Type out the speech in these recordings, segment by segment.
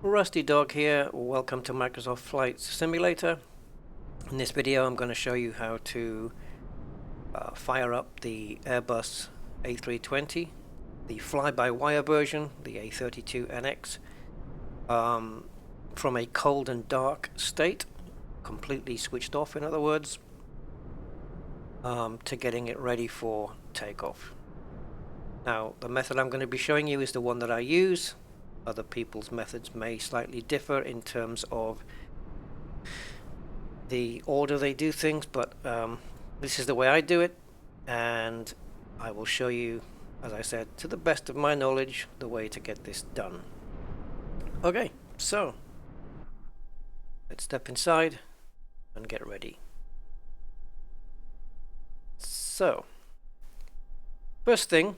Rusty Dog here. Welcome to Microsoft Flight Simulator. In this video I'm going to show you how to fire up the Airbus A320, the fly-by-wire version, the A32NX, from a cold and dark state, completely switched off in other words, to getting it ready for takeoff. Now the method I'm going to be showing you is the one that I use. Other people's methods may slightly differ in terms of the order they do things, but this is the way I do it, and I will show you, as I said, to the best of my knowledge, the way to get this done. Okay, so let's step inside and get ready. So, first thing,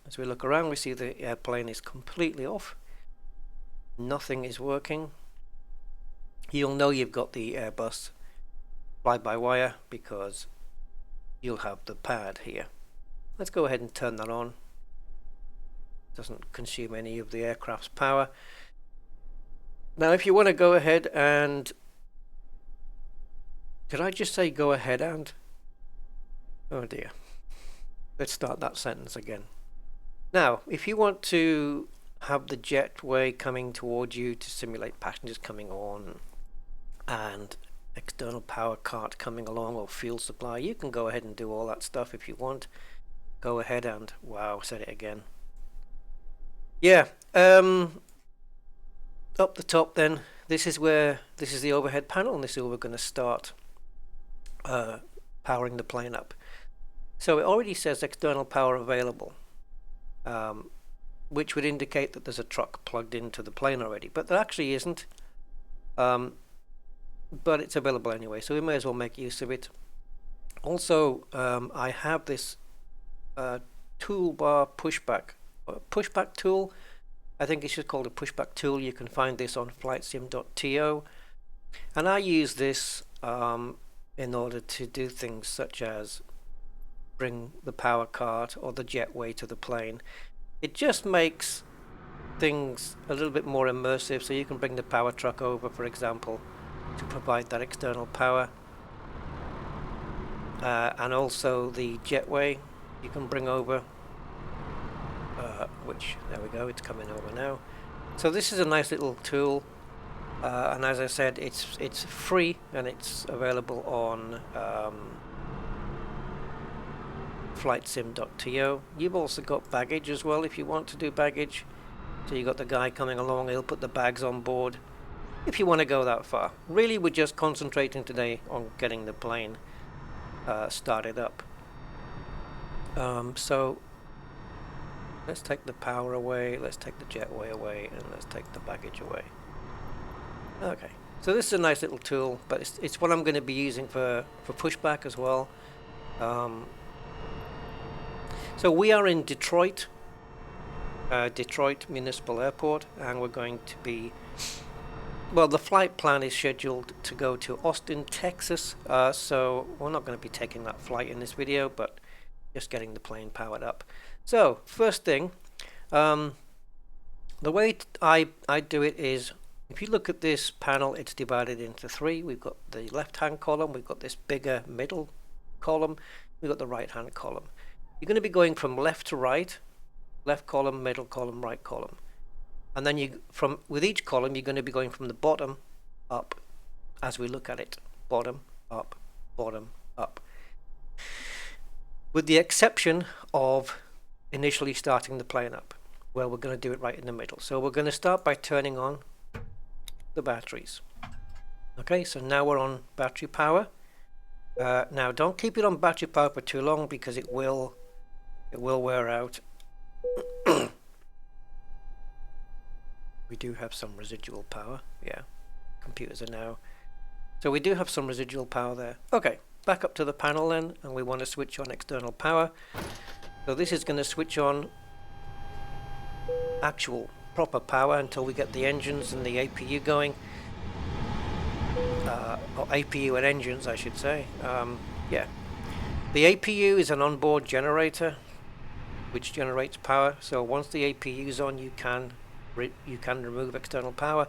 as we look around, we see the airplane is completely off. Nothing is working. You'll know you've got the Airbus fly-by-wire because you'll have the pad here. Let's go ahead and turn that on. Doesn't consume any of the aircraft's power. Now if you want to go ahead and... Did I just say go ahead and? Oh dear. Let's start that sentence again. Now, if you want to have the jetway coming towards you to simulate passengers coming on and external power cart coming along or fuel supply, you can go ahead and do all that stuff if you want. Go ahead and, wow, said it again. Yeah, up the top then, this is the overhead panel, and this is where we're going to start powering the plane up. So it already says external power available. Which would indicate that there's a truck plugged into the plane already, but there actually isn't. But it's available anyway, so we may as well make use of it. Also, I have this toolbar pushback tool. I think it's just called a pushback tool. You can find this on flightsim.to, and I use this in order to do things such as bring the power cart or the jetway to the plane. It just makes things a little bit more immersive, so you can bring the power truck over, for example, to provide that external power, and also the jetway you can bring over, which, there we go, it's coming over now. So this is a nice little tool, and as I said, it's free and it's available on flightsim.to. You've also got baggage as well if you want to do baggage. So you got the guy coming along, he'll put the bags on board if you want to go that far. Really, we're just concentrating today on getting the plane started up. So let's take the power away, let's take the jetway away, and let's take the baggage away. Okay, so this is a nice little tool, but it's what I'm going to be using for pushback as well. So we are in Detroit Municipal Airport, and we're going to be, well, the flight plan is scheduled to go to Austin, Texas, so we're not going to be taking that flight in this video, but just getting the plane powered up. So first thing, the way I do it is, if you look at this panel, it's divided into three. We've got the left hand column, we've got this bigger middle column, we've got the right hand column. You're going to be going from left to right, left column, middle column, right column. And then with each column, you're going to be going from the bottom up as we look at it. Bottom, up, bottom, up. With the exception of initially starting the plane up, where we're going to do it right in the middle. So we're going to start by turning on the batteries. Okay, so now we're on battery power. Now don't keep it on battery power for too long because it will wear out. We do have some residual power. Yeah, computers are now. So we do have some residual power there. Okay, back up to the panel then, and we want to switch on external power. So this is going to switch on actual proper power until we get the engines and the APU going. Or APU and engines, I should say. Yeah. The APU is an onboard generator which generates power, so once the APU is on, you can you can remove external power.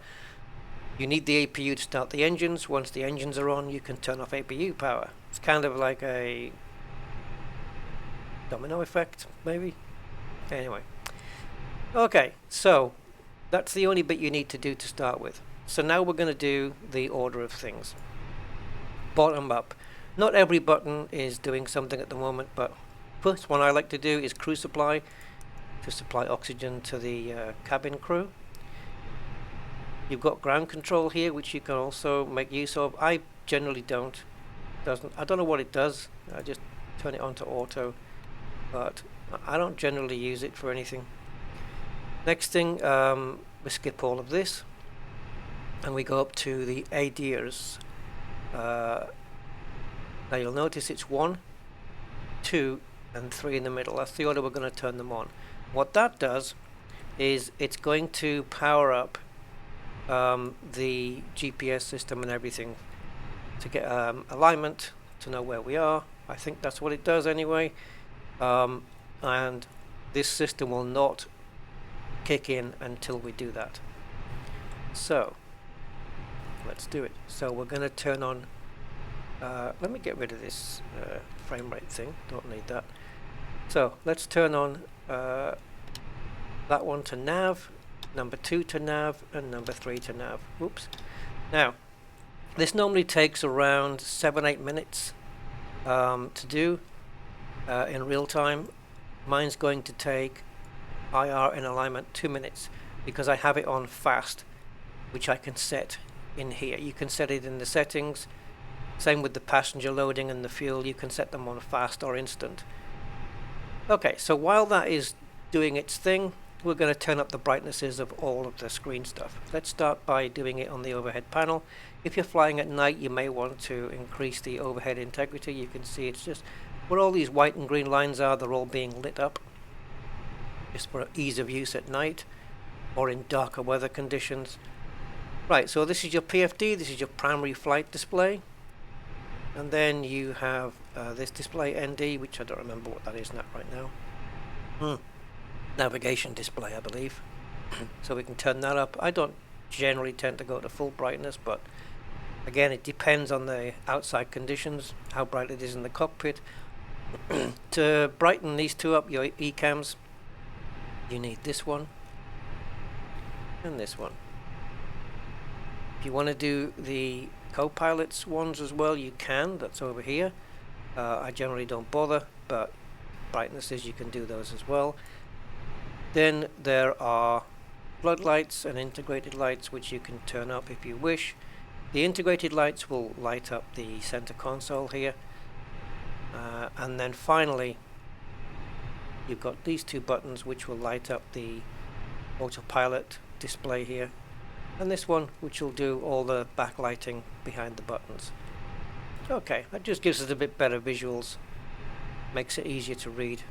You need the APU to start the engines. Once the engines are on, you can turn off APU power. It's kind of like a domino effect, maybe. Anyway, okay, so that's the only bit you need to do to start with. So now we're going to do the order of things, bottom up. Not every button is doing something at the moment, but first one I like to do is crew supply, to supply oxygen to the cabin crew. You've got ground control here, which you can also make use of. I generally don't. I don't know what it does. I just turn it on to auto, but I don't generally use it for anything. Next thing, we skip all of this, and we go up to the ADIRs. Now you'll notice it's 1, 2, and 3 in the middle. That's the order we're going to turn them on. What that does is it's going to power up the GPS system and everything to get alignment, to know where we are. I think that's what it does anyway. And this system will not kick in until we do that. So let's do it. So we're going to turn on, let me get rid of this frame rate thing, don't need that. So let's turn on that one to nav, number 2 to nav, and number 3 to nav. Oops. Now this normally takes around 7-8 minutes to do in real time. Mine's going to take IR in alignment 2 minutes because I have it on fast, which I can set in here. You can set it in the settings. Same with the passenger loading and the fuel, you can set them on fast or instant. Okay, so while that is doing its thing, we're going to turn up the brightnesses of all of the screen stuff. Let's start by doing it on the overhead panel. If you're flying at night, you may want to increase the overhead integrity. You can see it's just where all these white and green lines are, they're all being lit up, just for ease of use at night or in darker weather conditions. Right, so this is your PFD, this is your primary flight display, and then you have this display ND, which I don't remember what that is right now. Navigation display, I believe. So we can turn that up. I don't generally tend to go to full brightness, but again, it depends on the outside conditions, how bright it is in the cockpit. To brighten these two up, your eCams, you need this one and this one. If you want to do the co-pilot's ones as well, you can. That's over here. I generally don't bother, but brightnesses, you can do those as well. Then there are floodlights and integrated lights, which you can turn up if you wish. The integrated lights will light up the center console here. And then finally, you've got these two buttons which will light up the autopilot display here, and this one which will do all the backlighting behind the buttons. Okay, that just gives us a bit better visuals, makes it easier to read.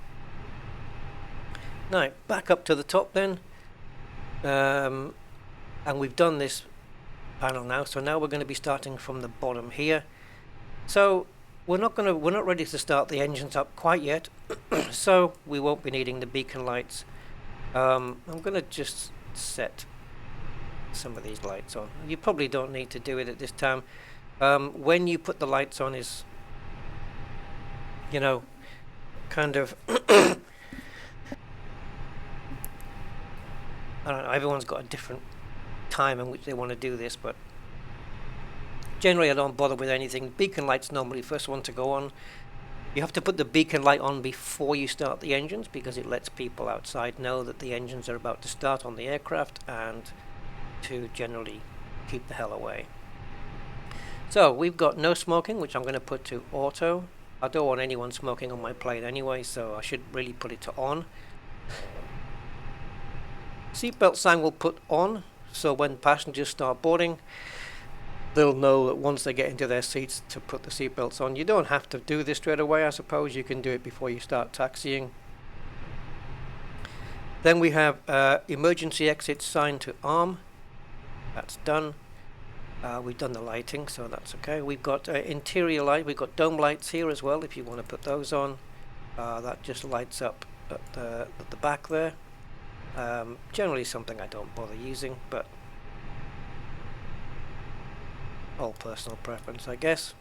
Now back up to the top then, and we've done this panel now, so now we're going to be starting from the bottom here. So we're not ready to start the engines up quite yet, so we won't be needing the beacon lights. I'm going to just set some of these lights on. You probably don't need to do it at this time. When you put the lights on is, you know, kind of I don't know, everyone's got a different time in which they want to do this, but generally I don't bother with anything. Beacon light's normally the first one to go on. You have to put the beacon light on before you start the engines because it lets people outside know that the engines are about to start on the aircraft, and to generally keep the hell away. So we've got no smoking, which I'm going to put to auto. I don't want anyone smoking on my plane anyway, so I should really put it to on. Seatbelt sign will put on, so when passengers start boarding, they'll know that once they get into their seats to put the seatbelts on. You don't have to do this straight away, I suppose. You can do it before you start taxiing. Then we have emergency exit sign to arm. That's done. We've done the lighting, so that's okay. We've got interior light. We've got dome lights here as well, if you want to put those on. That just lights up at the back there. Generally something I don't bother using, but all personal preference, I guess.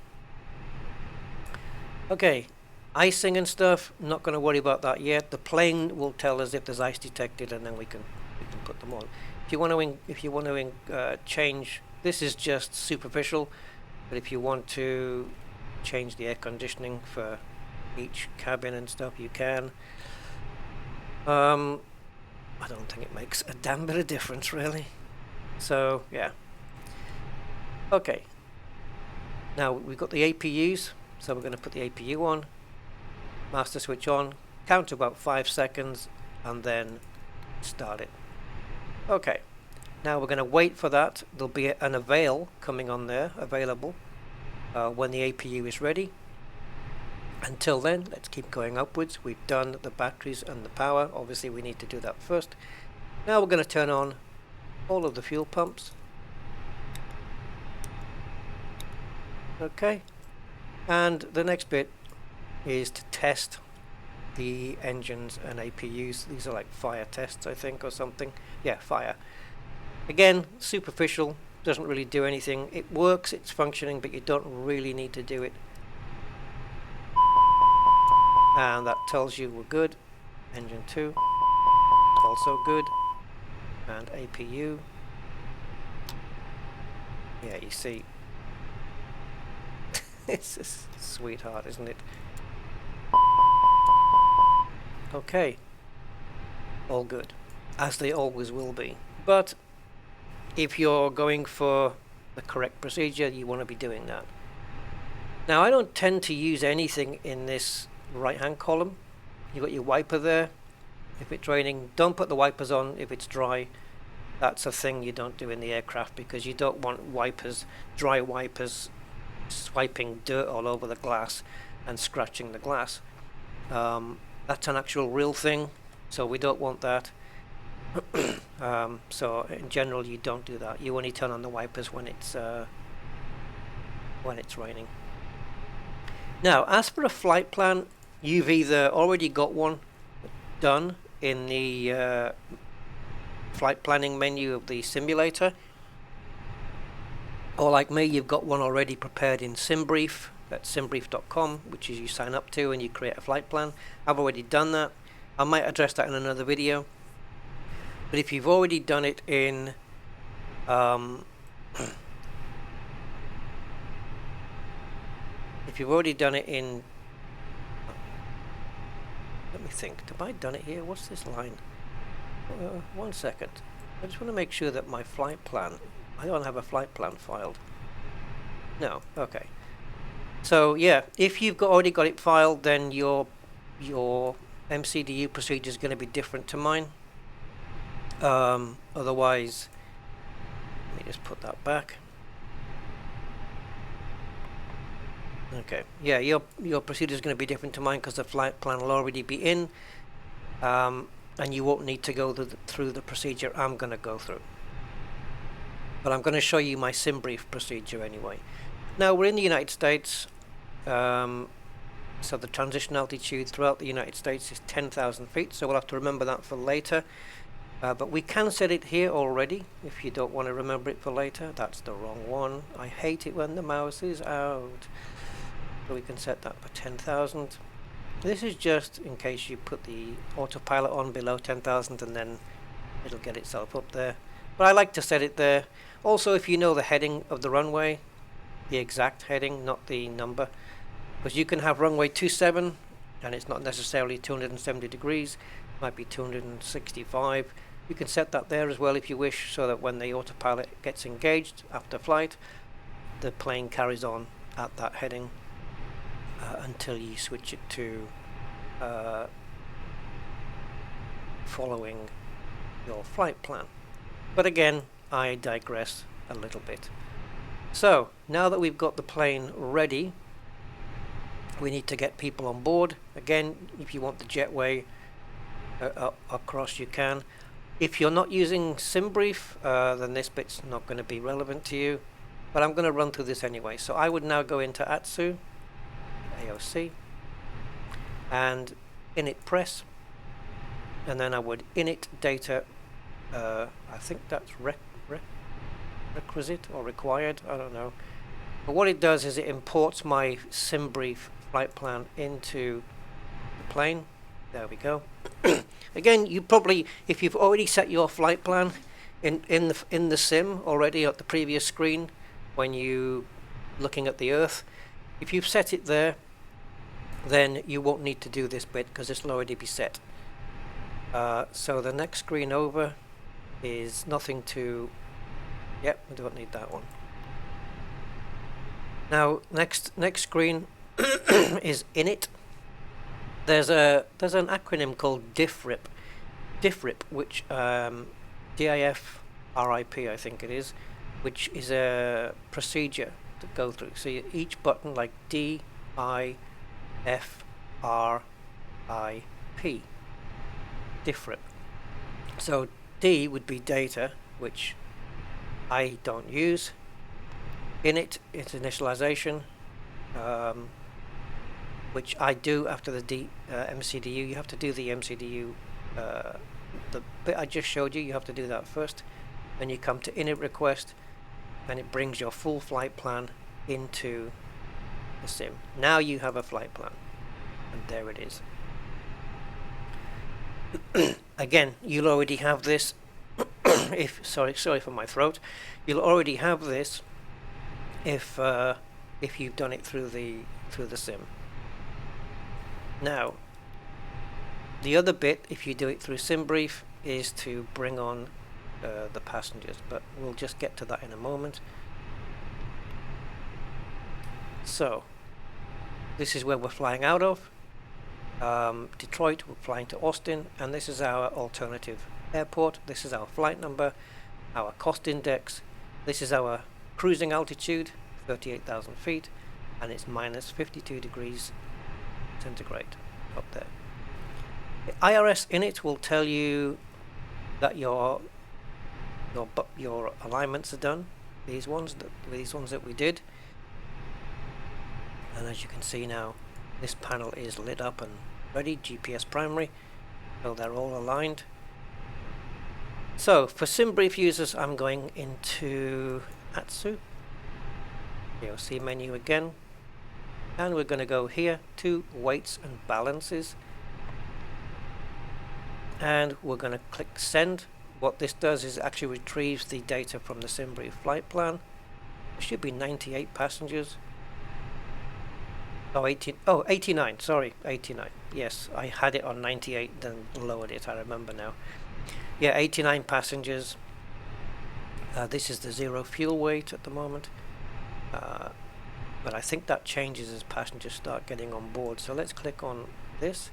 Okay, icing and stuff, not going to worry about that yet. The plane will tell us if there's ice detected, and then we can put them on. If you want to change, this is just superficial, but if you want to change the air conditioning for each cabin and stuff, you can. I don't think it makes a damn bit of difference, really. So yeah. Okay. Now we've got the APUs, so we're going to put the APU on, master switch on, count to about 5 seconds, and then start it. Okay. Now we're going to wait for that. There'll be an avail coming on there, available, when the APU is ready. Until then, let's keep going upwards. We've done the batteries and the power. Obviously, we need to do that first. Now we're going to turn on all of the fuel pumps. Okay. And the next bit is to test the engines and APUs. These are like fire tests, I think, or something. Yeah, fire. Again, superficial, doesn't really do anything. It works, it's functioning, but you don't really need to do it. And that tells you we're good. Engine 2, also good. And APU. Yeah, you see. It's a sweetheart, isn't it? Okay. All good. As they always will be. But if you're going for the correct procedure, you want to be doing that. Now, I don't tend to use anything in this right hand column. You've got your wiper there. If it's raining, don't put the wipers on if it's dry. That's a thing you don't do in the aircraft, because you don't want wipers, dry wipers, swiping dirt all over the glass and scratching the glass. That's an actual real thing, so we don't want that. So in general, you don't do that. You only turn on the wipers when it's raining. Now, as for a flight plan, you've either already got one done in the flight planning menu of the simulator, or like me, you've got one already prepared in SimBrief. That's simbrief.com, which is you sign up to and you create a flight plan. I've already done that. I might address that in another video. But if you've already done it in if you've already done it in, let me think, have I done it here? What's this line? 1 second. I just want to make sure that my flight plan, I don't have a flight plan filed. No, okay. So yeah, if you've already got it filed, then your MCDU procedure is going to be different to mine. Otherwise, let me just put that back. Okay, yeah, your procedure is going to be different to mine because the flight plan will already be in, and you won't need to go through the procedure I'm going to go through. But I'm going to show you my SimBrief procedure anyway. Now, we're in the United States, so the transition altitude throughout the United States is 10,000 feet, so we'll have to remember that for later. But we can set it here already, if you don't want to remember it for later. That's the wrong one. I hate it when the mouse is out. So we can set that for 10,000. This is just in case you put the autopilot on below 10,000 and then it'll get itself up there. But I like to set it there. Also, if you know the heading of the runway, the exact heading, not the number, because you can have runway 27 and it's not necessarily 270 degrees, it might be 265. You can set that there as well if you wish, so that when the autopilot gets engaged after flight, the plane carries on at that heading until you switch it to following your flight plan. But again, I digress a little bit. So now that we've got the plane ready, we need to get people on board. Again, if you want the jetway across, you can. If you're not using SimBrief, then this bit's not going to be relevant to you, but I'm going to run through this anyway. So I would now go into ATSU, AOC, and init press, and then I would init data. I think that's requisite or required, I don't know. But what it does is it imports my SimBrief flight plan into the plane. There we go. Again, you probably, if you've already set your flight plan in the sim already at the previous screen when you looking at the Earth, if you've set it there, then you won't need to do this bit because this will already be set. So the next screen over is nothing to. Yep, we don't need that one. Now next screen is init. There's an acronym called DIFRIP, which DIFRIP I think it is, which is a procedure to go through. So each button like D, I, F, R, I, P. DIFRIP. So D would be data, which I don't use. Init, it's initialization, which I do after the MCDU. You have to do the MCDU, the bit I just showed you, you have to do that first. Then you come to init request, and it brings your full flight plan into the sim. Now you have a flight plan, and there it is. Again, you'll already have this. Sorry for my throat. You'll already have this if you've done it through the sim. Now, the other bit, if you do it through SimBrief, is to bring on the passengers, but we'll just get to that in a moment. So, this is where we're flying out of. Detroit, we're flying to Austin, and this is our alternative airport. This is our flight number, our cost index. This is our cruising altitude, 38,000 feet, and it's minus 52 degrees centigrade up there. The IRS init will tell you that your alignments are done. These ones that we did, and as you can see now, this panel is lit up and ready. GPS primary, so they're all aligned. So for SimBrief users, I'm going into ATSU, POC menu again, and we're going to go here to weights and balances, and we're going to click send. What this does is actually retrieves the data from the SimBrief flight plan. It should be 98 passengers. Oh, 89, sorry, 89. Yes, I had it on 98, then lowered it, I remember now. Yeah, 89 passengers. This is the zero fuel weight at the moment. But I think that changes as passengers start getting on board. So let's click on this.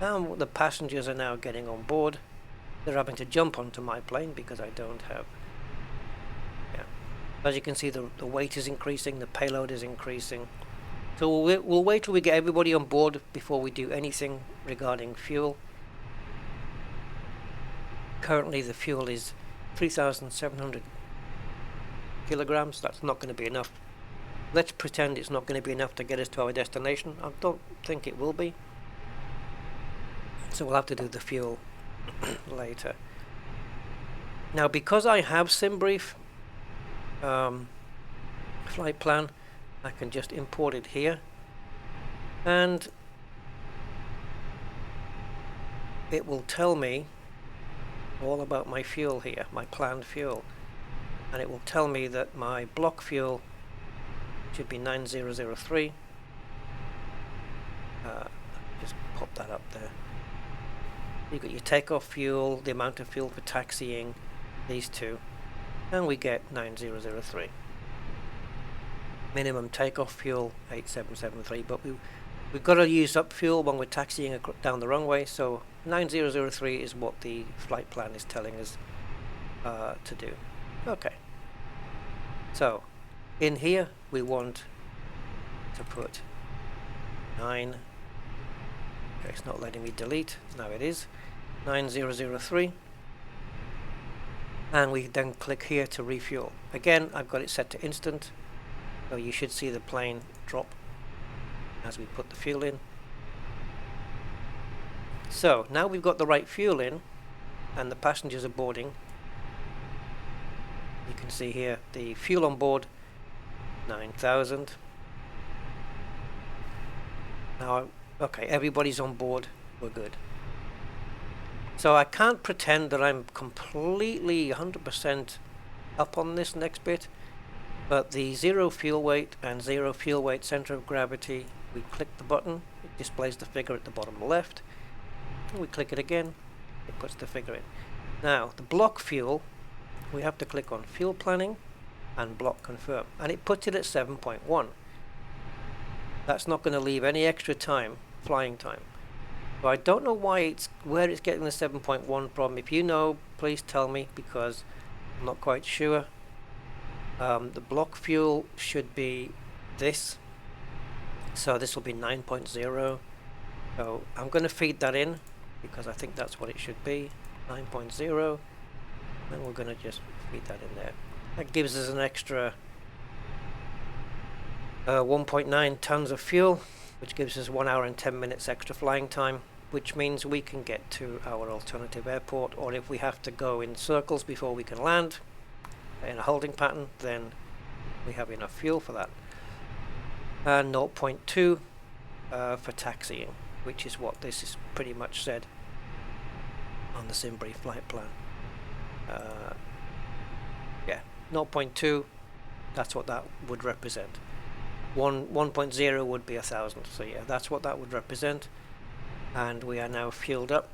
Now the passengers are now getting on board. They're having to jump onto my plane because I don't have. Yeah. As you can see, the weight is increasing, the payload is increasing. So we'll wait till we get everybody on board before we do anything regarding fuel. Currently the fuel is 3,700 kilograms. That's not going to be enough. Let's pretend it's not going to be enough to get us to our destination. I don't think it will be. So we'll have to do the fuel later. Now because I have SimBrief flight plan, I can just import it here, and it will tell me all about my fuel here, my planned fuel, and it will tell me that my block fuel should be 9003. Just pop that up there. You've got your takeoff fuel, the amount of fuel for taxiing, these two, and we get 9003. Minimum takeoff fuel 8773, but we've got to use up fuel when we're taxiing down the runway, so 9003 is what the flight plan is telling us to do. Okay, so in here we want to put 9. Okay, it's not letting me delete. Now it is 9003, and we then click here to refuel. Again, I've got it set to instant. So you should see the plane drop as we put the fuel in. So now we've got the right fuel in and the passengers are boarding. You can see here the fuel on board 9,000. Now, okay, everybody's on board, we're good. So I can't pretend that I'm completely 100% up on this next bit, but the zero fuel weight and zero fuel weight center of gravity, we click the button, it displays the figure at the bottom left, and we click it again, it puts the figure in. Now, the block fuel, we have to click on fuel planning and block confirm, and it puts it at 7.1. That's not going to leave any extra time, flying time. So I don't know where it's getting the 7.1 from. If you know, please tell me, because I'm not quite sure. The block fuel should be this. So this will be 9.0. So I'm going to feed that in because I think that's what it should be. 9.0. And we're going to just feed that in there. That gives us an extra 1.9 tons of fuel, which gives us 1 hour and 10 minutes extra flying time, which means we can get to our alternative airport, or if we have to go in circles before we can land in a holding pattern, then we have enough fuel for that. And 0.2 for taxiing, which is what this is pretty much said on the SimBrief flight plan. Yeah, 0.2, that's what that would represent. 1.0 would be 1,000, so yeah, that's what that would represent. And we are now fueled up.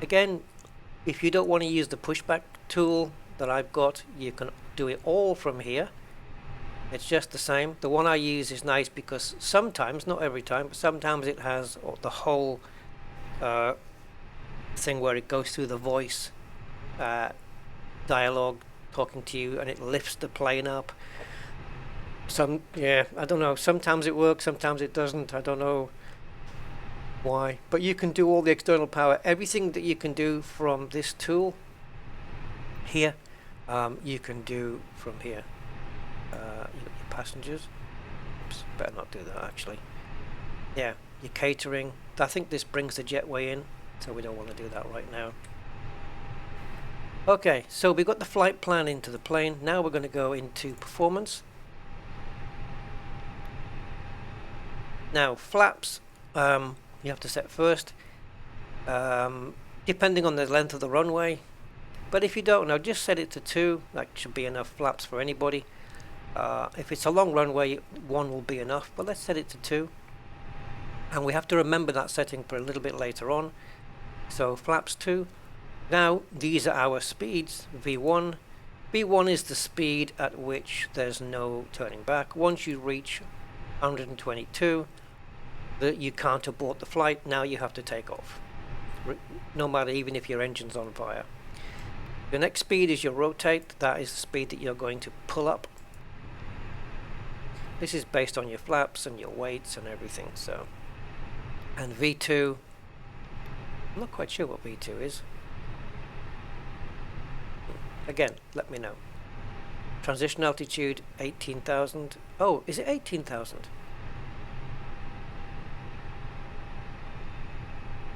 Again, if you don't want to use the pushback tool that I've got, you can do it all from here. It's just the same. The one I use is nice because sometimes, not every time, but sometimes it has the whole thing where it goes through the voice dialogue talking to you, and it lifts the plane up. Yeah, I don't know, sometimes it works, sometimes it doesn't, I don't know why, but you can do all the external power, everything that you can do from this tool here, you can do from here. You got your passengers, oops, better not do that actually. Yeah, your catering, I think this brings the jetway in, so we don't want to do that right now. Okay, so we got the flight plan into the plane. Now we're going to go into performance. Now flaps, you have to set first, depending on the length of the runway. But if you don't know, just set it to 2. That should be enough flaps for anybody. If it's a long runway, 1 will be enough, but let's set it to 2. And we have to remember that setting for a little bit later on. So flaps 2. Now these are our speeds. V1. V1 is the speed at which there's no turning back. Once you reach 122, you can't abort the flight. Now you have to take off, no matter, even if your engine's on fire. The next speed is your rotate. That is the speed that you're going to pull up. This is based on your flaps and your weights and everything. So, and V2, I'm not quite sure what V2 is. Again, let me know. Transition altitude 18,000. Oh, is it 18,000?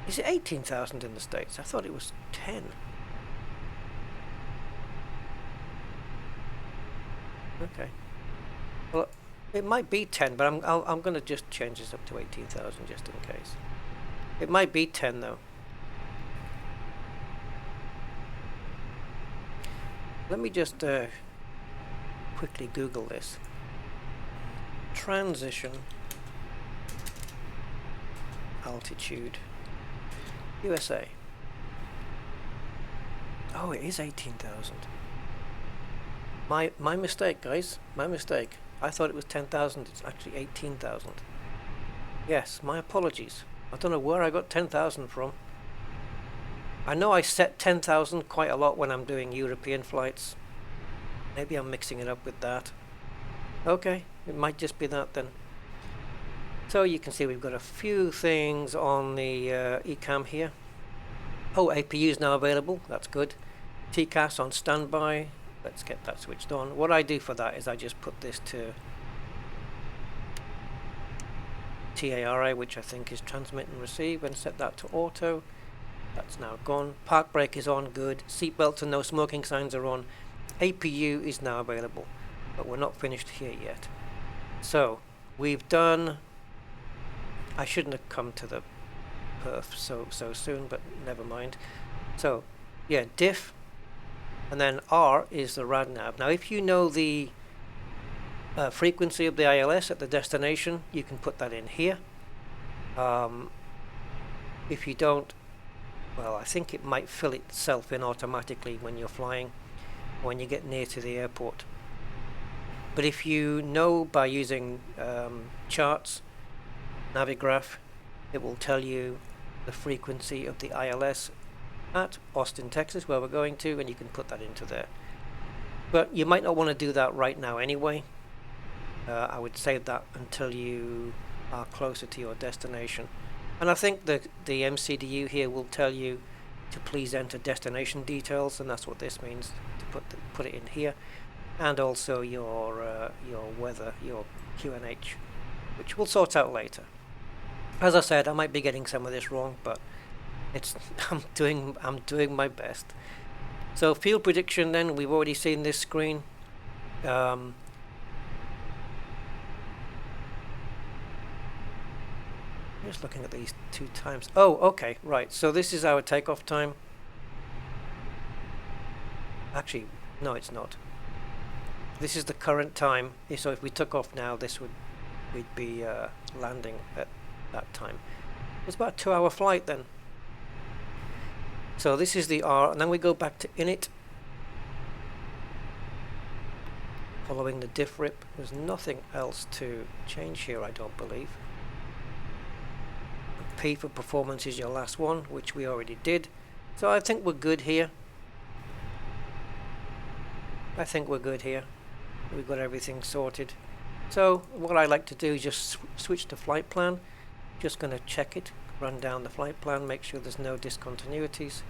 Is it 18,000 in the States? I thought it was 10. Okay. Well, it might be 10, but I'm going to just change this up to 18,000 just in case. It might be 10 though. Let me just quickly Google this. Transition altitude USA. Oh, it is 18,000. My mistake, guys. My mistake. I thought it was 10,000. It's actually 18,000. Yes, my apologies. I don't know where I got 10,000 from. I know I set 10,000 quite a lot when I'm doing European flights. Maybe I'm mixing it up with that. Okay, it might just be that then. So you can see we've got a few things on the eCam here. Oh, APU is now available. That's good. TCAS on standby. Let's get that switched on. What I do for that is I just put this to TARA, which I think is transmit and receive, and set that to auto. That's now gone. Park brake is on, good. Seatbelts and no smoking signs are on. APU is now available, but we're not finished here yet. So we've done, I shouldn't have come to the perf so soon, but never mind. So yeah, diff, and then R is the rad nav. Now if you know the frequency of the ILS at the destination, you can put that in here. If you don't, well, I think it might fill itself in automatically when you're flying, when you get near to the airport. But if you know by using charts, Navigraph, it will tell you the frequency of the ILS at Austin, Texas, where we're going to, and you can put that into there. But you might not want to do that right now anyway. I would save that until you are closer to your destination. And I think the MCDU here will tell you to please enter destination details, and that's what this means, to put it in here, and also your weather, your QNH, which we'll sort out later. As I said, I might be getting some of this wrong, but I'm doing my best. So field prediction, then we've already seen this screen. Just looking at these 2 times. Oh, okay, right. So this is our takeoff time. Actually, no, it's not. This is the current time. So if we took off now, we'd be landing at that time. It's about a 2-hour flight then. So this is the R, and then we go back to init. Following the diff rip. There's nothing else to change here, I don't believe. P for performance is your last one, which we already did. So I think we're good here. We've got everything sorted. So what I like to do is just switch to flight plan. Just going to check it, run down the flight plan, make sure there's no discontinuities.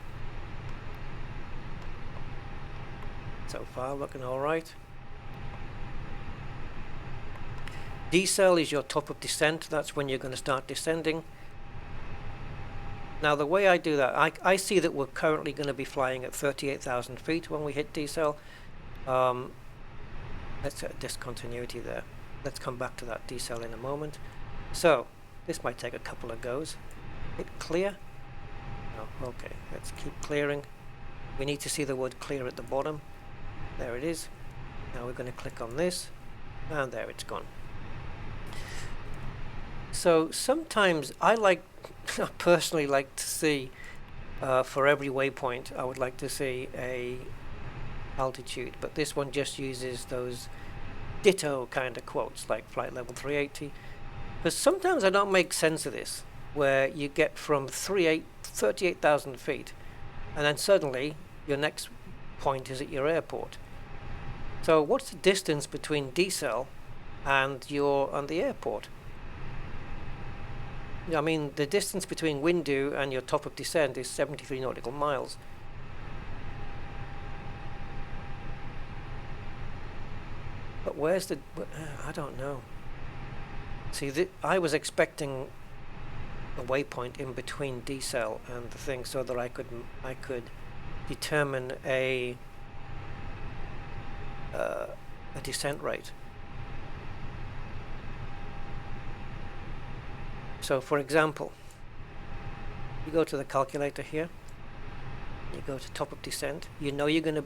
So far looking alright. Decel is your top of descent. That's when you're going to start descending. Now the way I do that, I see that we're currently going to be flying at 38,000 feet when we hit decel. Let's set a discontinuity there. Let's come back to that decel in a moment. So this might take a couple of goes. Hit clear. Oh, okay, let's keep clearing. We need to see the word clear at the bottom. There it is. Now we're going to click on this, and there it's gone. So sometimes I personally like to see, for every waypoint, I would like to see a altitude, but this one just uses those ditto kind of quotes, like flight level 380. Because sometimes I don't make sense of this, where you get from 38,000 feet, and then suddenly your next point is at your airport. So what's the distance between decel and the airport? I mean, the distance between window and your top of descent is 73 nautical miles. But where's the... I don't know. See, I was expecting a waypoint in between decel and the thing, so that I could determine a descent rate. So, for example, you go to the calculator here. You go to top of descent. You know you're gonna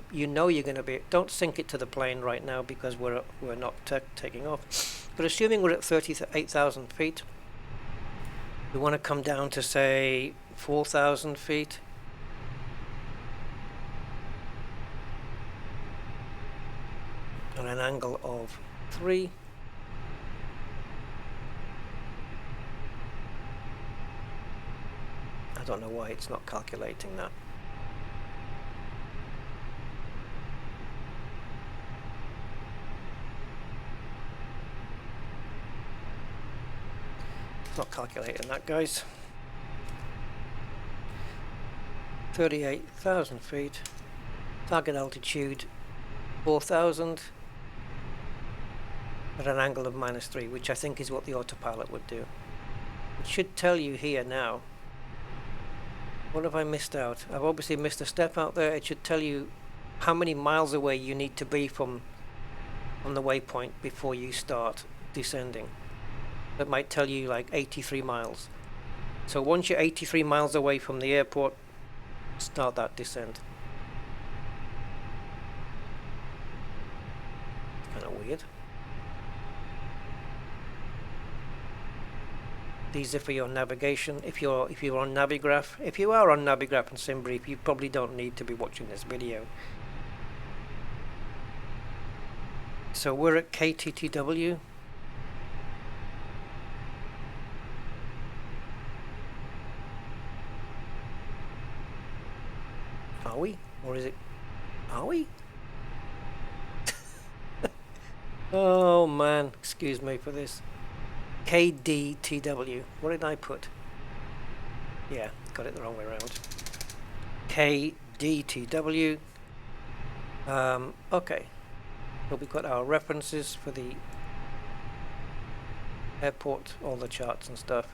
be. Don't sync it to the plane right now because we're not taking off. But assuming we're at 38,000 feet, we want to come down to say 4,000 feet. On an angle of 3. I don't know why it's not calculating that. It's not calculating that, guys. 38,000 feet. Target altitude 4,000 at an angle of -3, which I think is what the autopilot would do. It should tell you here now. What have I missed out? I've obviously missed a step out there. It should tell you how many miles away you need to be from the waypoint before you start descending. It might tell you like 83 miles. So once you're 83 miles away from the airport, start that descent. Kind of weird. These are for your navigation. If you're on Navigraph, if you are on Navigraph and SimBrief, you probably don't need to be watching this video. So we're at KTTW. Are we? Or is it? Are we? Oh man, excuse me for this. KDTW. What did I put? Yeah, got it the wrong way around. KDTW. Okay. So we've got our references for the airport, all the charts and stuff.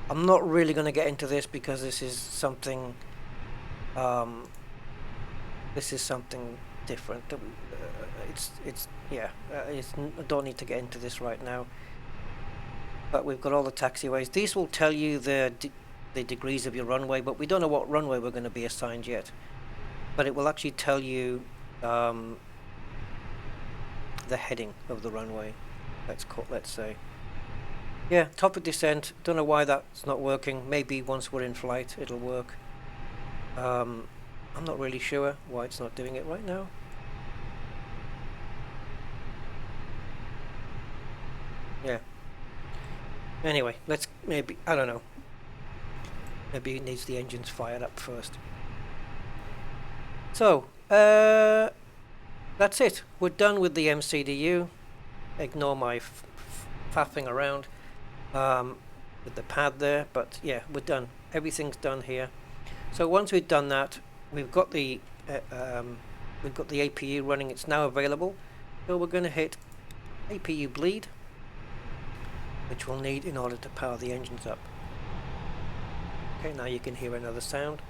I'm not really going to get into this because this is something different. I don't need to get into this right now. But we've got all the taxiways. These will tell you the degrees of your runway, but we don't know what runway we're going to be assigned yet. But it will actually tell you the heading of the runway. Let's say. Yeah, top of descent. Don't know why that's not working. Maybe once we're in flight, it'll work. I'm not really sure why it's not doing it right now. Yeah. Anyway, let's maybe, I don't know. Maybe it needs the engines fired up first. So, that's it. We're done with the MCDU. Ignore my faffing around with the pad there, but yeah, we're done. Everything's done here. So once we've done that, we've got the APU running. It's now available. So we're going to hit APU bleed, which we'll need in order to power the engines up. Okay, now you can hear another sound.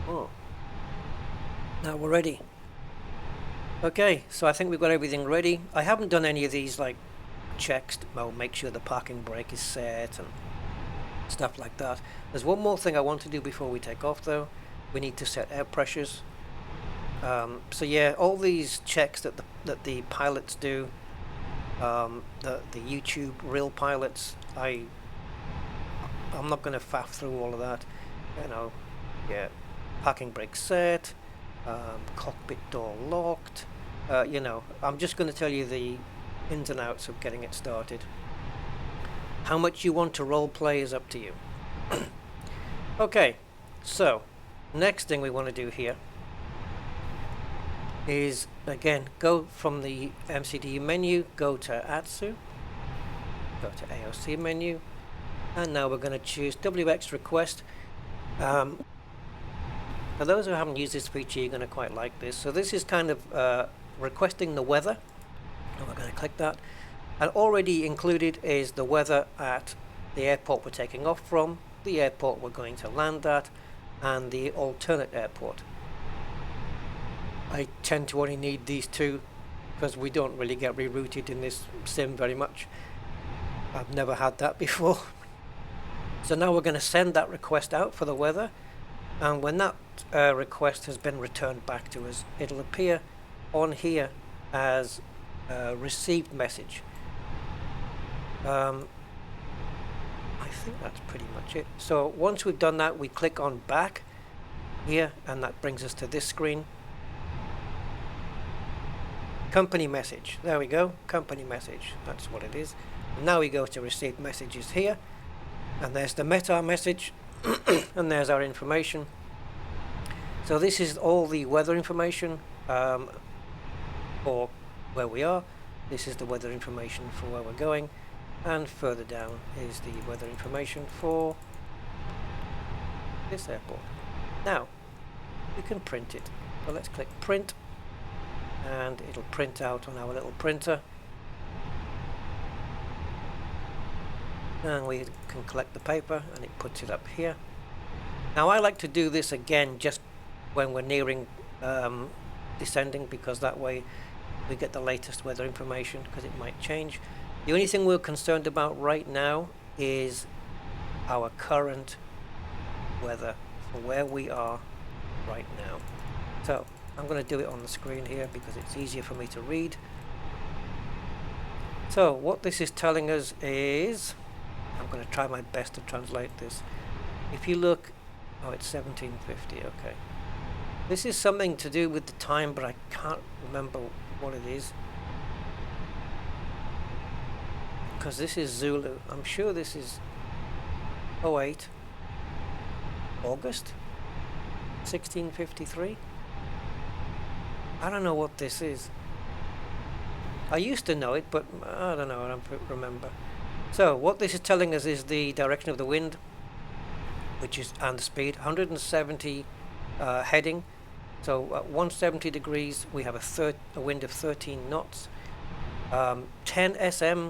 Oh, now we're ready. Okay, so I think we've got everything ready. I haven't done any of these like checks. Well, make sure the parking brake is set and stuff like that. There's one more thing I want to do before we take off though. We need to set air pressures. So yeah, all these checks that the pilots do, the YouTube real pilots, I'm not going to faff through all of that. You know, yeah, parking brake set, cockpit door locked. You know, I'm just going to tell you the ins and outs of getting it started. How much you want to role play is up to you. Okay, so next thing we want to do here is, again, go from the MCDU menu, go to ATSU, go to AOC menu, and now we're going to choose WX request. For those who haven't used this feature, you're going to quite like this. So this is kind of requesting the weather, and we're going to click that. And already included is the weather at the airport we're taking off from, the airport we're going to land at, and the alternate airport. I tend to only need these two because we don't really get rerouted in this sim very much. I've never had that before. So now we're going to send that request out for the weather, and when that request has been returned back to us, it'll appear on here as a received message. I think that's pretty much it. So once we've done that, we click on back here, and that brings us to this screen. Company message. There we go. Company message. That's what it is. And now we go to received messages here, and there's the METAR message, and there's our information. So this is all the weather information for where we are. This is the weather information for where we're going, and further down is the weather information for this airport. Now we can print it. So let's click print, and it'll print out on our little printer, and we can collect the paper and it puts it up here. Now I like to do this again just when we're nearing descending, because that way we get the latest weather information, because it might change. The only thing we're concerned about right now is our current weather for where we are right now. So I'm going to do it on the screen here because it's easier for me to read. So what this is telling us is, I'm going to try my best to translate this. If you look, oh, it's 1750, okay. This is something to do with the time, but I can't remember what it is, because this is Zulu. I'm sure this is 08 August 1653. I don't know what this is. I used to know it, but I don't know, I don't remember. So what this is telling us is the direction of the wind, which is, and the speed, 170 heading. So at 170 degrees we have a wind of 13 knots. 10 SM.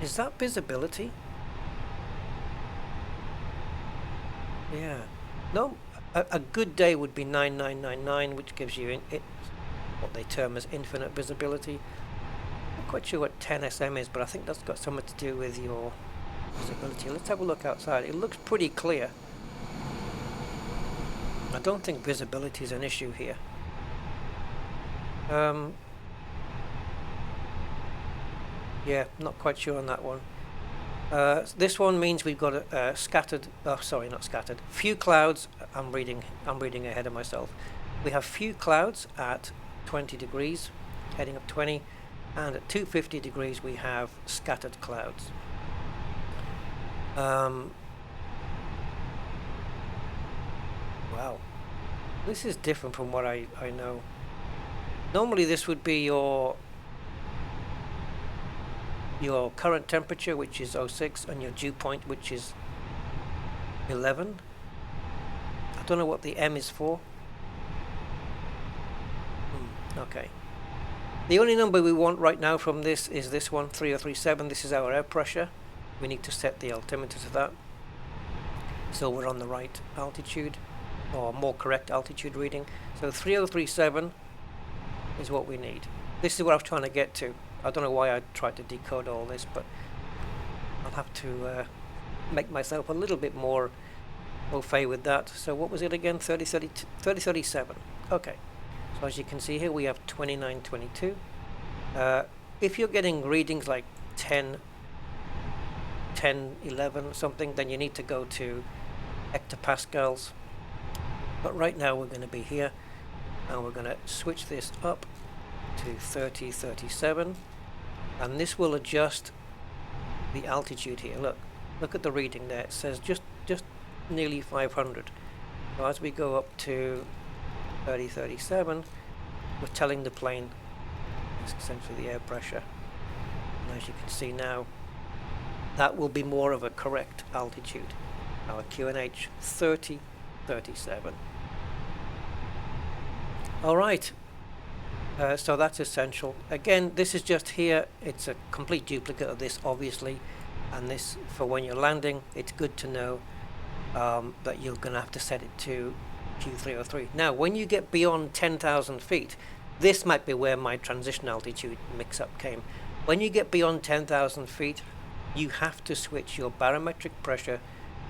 Is that visibility? Yeah. No, a good day would be 9999, which gives you what they term as infinite visibility. I'm not quite sure what 10 SM is, but I think that's got something to do with your visibility. Let's have a look outside. It looks pretty clear. I don't think visibility is an issue here. Yeah, not quite sure on that one. This one means we've got scattered. Oh, sorry, not scattered. Few clouds. I'm reading ahead of myself. We have few clouds at 20 degrees, heading up 20, and at 250 degrees we have scattered clouds. Wow, this is different from what I know. Normally this would be your current temperature, which is 06, and your dew point, which is 11. I don't know what the M is for. Okay. The only number we want right now from this is this one, 3037. This is our air pressure. We need to set the altimeter to that, so we're on the right altitude, or more correct altitude reading. So 3037 is what we need. This is what I was trying to get to. I don't know why I tried to decode all this, but I'll have to make myself a little bit more au fait with that. So what was it again? 3037. Okay. So as you can see here, we have 2922. If you're getting readings like 10, 11 something, then you need to go to hectopascals. But right now we're going to be here, and we're going to switch this up to 3037, and this will adjust the altitude here. Look at the reading there. It says just nearly 500. So as we go up to 3037, we're telling the plane, it's essentially the air pressure, and as you can see now, that will be more of a correct altitude. Our QNH 3037. All right. So that's essential. Again, this is just here. It's a complete duplicate of this, obviously, and this, for when you're landing, it's good to know that you're going to have to set it to Q303. Now, when you get beyond 10,000 feet, this might be where my transition altitude mix-up came. When you get beyond 10,000 feet, you have to switch your barometric pressure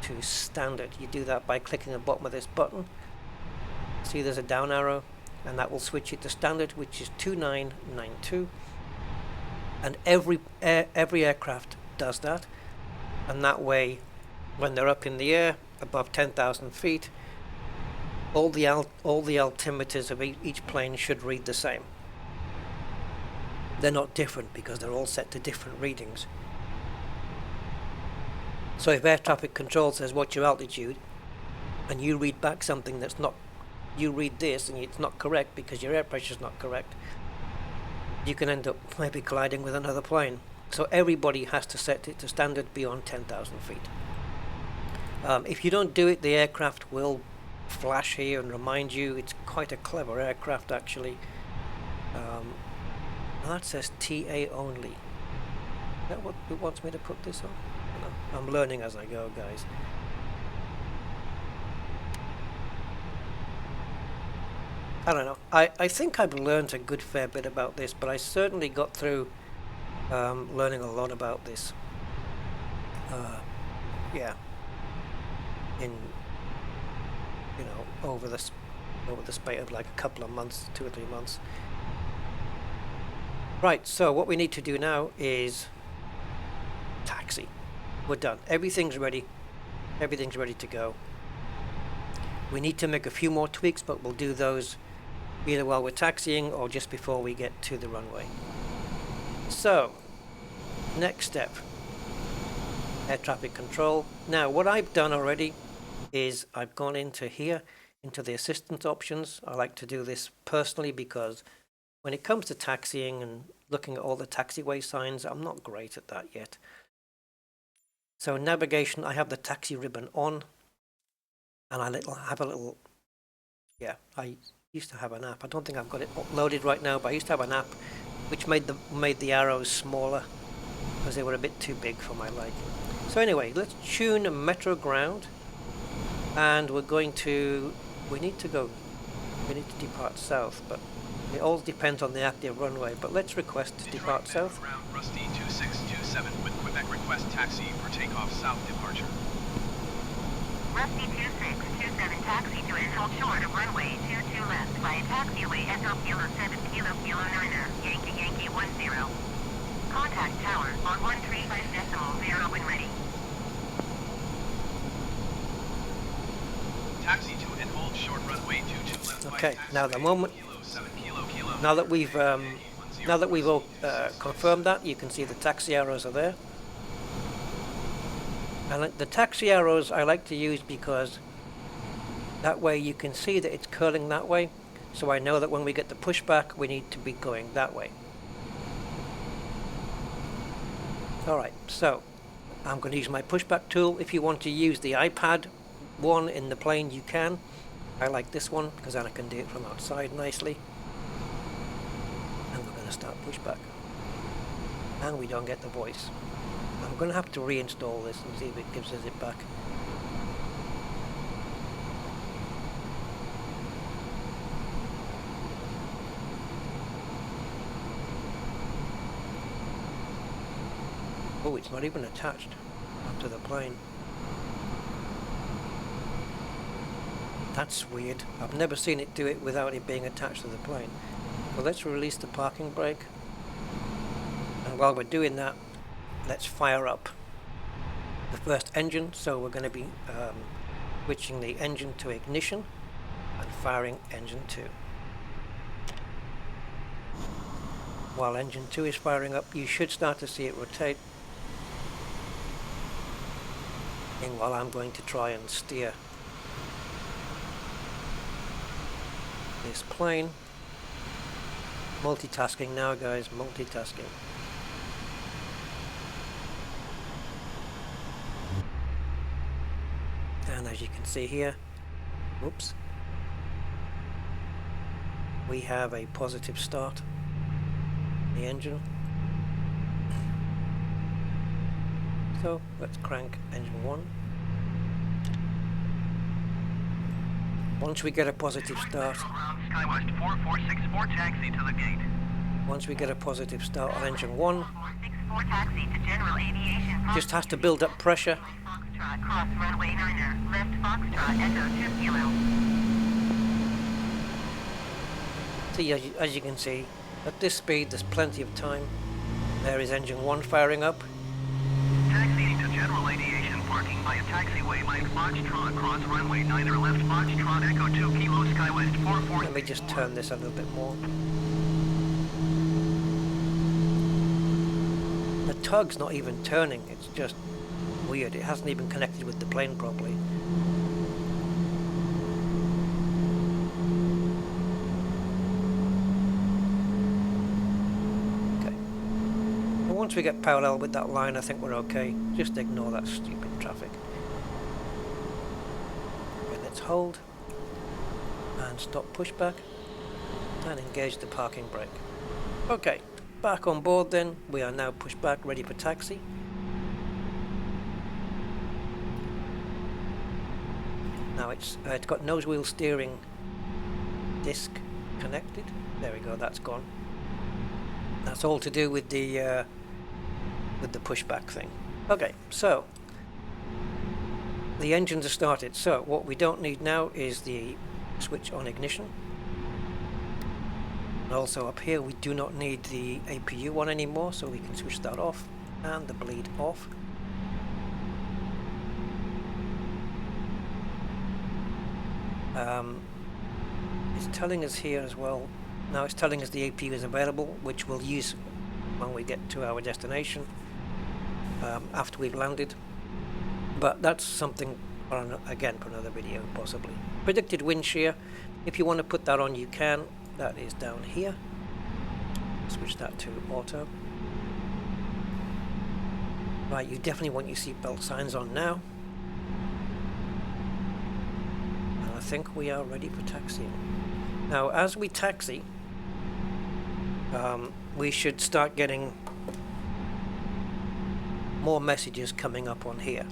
to standard. You do that by clicking the bottom of this button. See, there's a down arrow, and that will switch it to standard, which is 2992. And every aircraft does that, and that way, when they're up in the air above 10,000 feet, all the altimeters of each plane should read the same. They're not different because they're all set to different readings. So if air traffic control says what's your altitude, and you read back something that's not, you read this and it's not correct because your air pressure is not correct, you can end up maybe colliding with another plane. So everybody has to set it to standard beyond 10,000 feet. If you don't do it, the aircraft will flash here and remind you it's quite a clever aircraft actually. That says TA only. Is that what it wants me to put this on? No, I'm learning as I go, guys. I don't know. I think I've learned a good fair bit about this, but I certainly got through learning a lot about this. Yeah. In, you know, over the space of like a couple of months, 2 or 3 months. Right, so what we need to do now is taxi. We're done. Everything's ready. Everything's ready to go. We need to make a few more tweaks, but we'll do those either while we're taxiing or just before we get to the runway. So, next step, air traffic control. Now, what I've done already is I've gone into here, into the assistance options. I like to do this personally because when it comes to taxiing and looking at all the taxiway signs, I'm not great at that yet. So navigation, I have the taxi ribbon on, and I have a little, yeah, I used to have an app. I don't think I've got it uploaded right now, but I used to have an app which made the arrows smaller because they were a bit too big for my liking. So anyway, let's tune Metro Ground, and we're going to, we need to depart south, but it all depends on the active runway, but let's request to depart south. Ground Rusty 2627 with Quebec request taxi for takeoff south departure. Rusty 2627 taxi to and hold short of runway 22 left by taxiway Echo Kilo 7 Kilo Kilo 9er Yankee Yankee 10. Contact tower on 135.0 when ready. Taxi to and hold short runway 22 left. Okay, now the moment, Kilo 7 Kilo Kilo. now that we've all confirmed that, you can see the taxi arrows are there. And the taxi arrows I like to use because that way you can see that it's curling that way, so I know that when we get the pushback we need to be going that way. Alright, so I'm going to use my pushback tool. If you want to use the iPad one in the plane, you can. I like this one because then I can do it from outside nicely. And we're going to start pushback. And we don't get the voice. I'm going to have to reinstall this and see if it gives us it back. Oh, it's not even attached to the plane. That's weird. I've never seen it do it without it being attached to the plane. Well, let's release the parking brake. And while we're doing that, let's fire up the first engine. So we're going to be switching the engine to ignition and firing engine 2. While engine 2 is firing up, you should start to see it rotate. While I'm going to try and steer this plane. Multitasking now, guys, multitasking. And as you can see here, whoops, we have a positive start in the engine. So let's crank engine 1. Once we get a positive start, Skywest 4464 taxi to the gate. once we get a positive start on engine 1, 4464 taxi to general aviation. just has to build up pressure. Foxtrot cross runway 9er left Foxtrot Echo 2 Kilo. See, as you can see, at this speed there's plenty of time. There is engine 1 firing up. Taxiing to general aviation parking by a taxiway Mike Foxtrot cross runway 9er left Foxtrot Echo 2 Kilo Skywest 44. Let me just turn this a little bit more. The tug's not even turning, it's just weird. It hasn't even connected with the plane properly. Okay. And once we get parallel with that line, I think we're okay. Just ignore that stupid traffic. Okay, let's hold. and stop pushback and engage the parking brake. Okay, back on board then. We are now pushed back, ready for taxi. Now it's got nose wheel steering disc connected. There we go, that's gone. That's all to do with the pushback thing. Okay, so the engines are started. So what we don't need now is the switch on ignition. And also up here we do not need the APU one anymore, so we can switch that off and the bleed off. It's telling us here as well. Now it's telling us the APU is available, which we'll use when we get to our destination after we've landed. But that's something for again for another video possibly. Predicted wind shear. If you want to put that on, you can. That is down here. Switch that to auto. Right, you definitely want your seatbelt signs on now. And I think we are ready for taxiing. Now, as we taxi, we should start getting more messages coming up on here.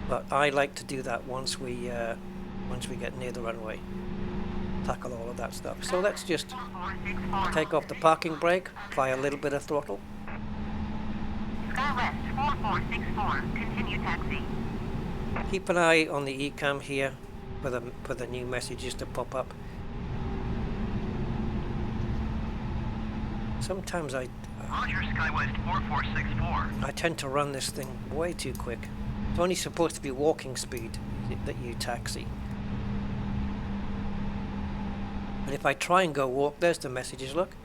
But I like to do that once we get near the runway. Tackle all of that stuff. So let's just take off the parking brake, apply a little bit of throttle. SkyWest 4464, continue taxi. Keep an eye on the ECAM here for the new messages to pop up. Sometimes Roger, SkyWest 4464. I tend to run this thing way too quick. It's only supposed to be walking speed that you taxi. And if I try and go walk, there's the messages, look,